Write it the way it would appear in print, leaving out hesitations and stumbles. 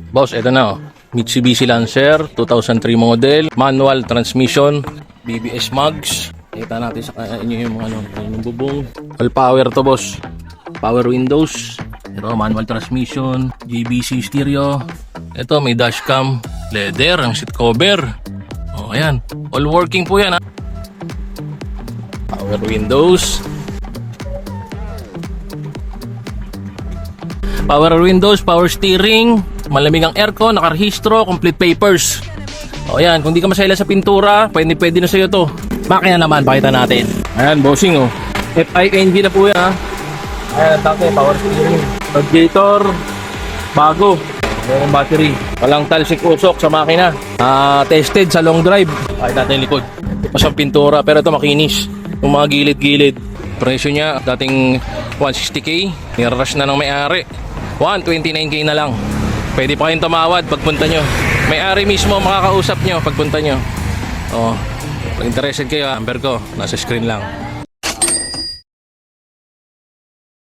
Boss, eto na oh. Mitsubishi Lancer 2003 model, manual transmission, BBS mags. Kita natin sa inyo yung mga yung bubong. All power to, boss. Power windows. Ito manual transmission, JBC stereo. Ito may dashcam, leather, ang seat cover. Oh, ayan. All working po yan ha. Power windows. Power windows, power steering, malamig ang aircon, nakarehistro, complete papers. O yan, kung di ka masayla sa pintura, pwede na sa'yo to. Makina naman, pakita natin. Ayan, bossing oh. FING na po yan ha. Ayan, ang power steering. Radiator, bago. Ayan ang battery. Walang talsik usok sa makina. Tested sa long drive. Pakita natin yung likod. Pas ang pintura, pero ito makinis. Yung mga gilid-gilid. Presyo niya, dating 160k. Nirarush na ng may-ari. 129k na lang. Pwede pa kayong tumawad pagpunta nyo. May-ari mismo makakausap nyo pagpunta nyo. Oh, pag interested kayo, number ko nasa screen lang.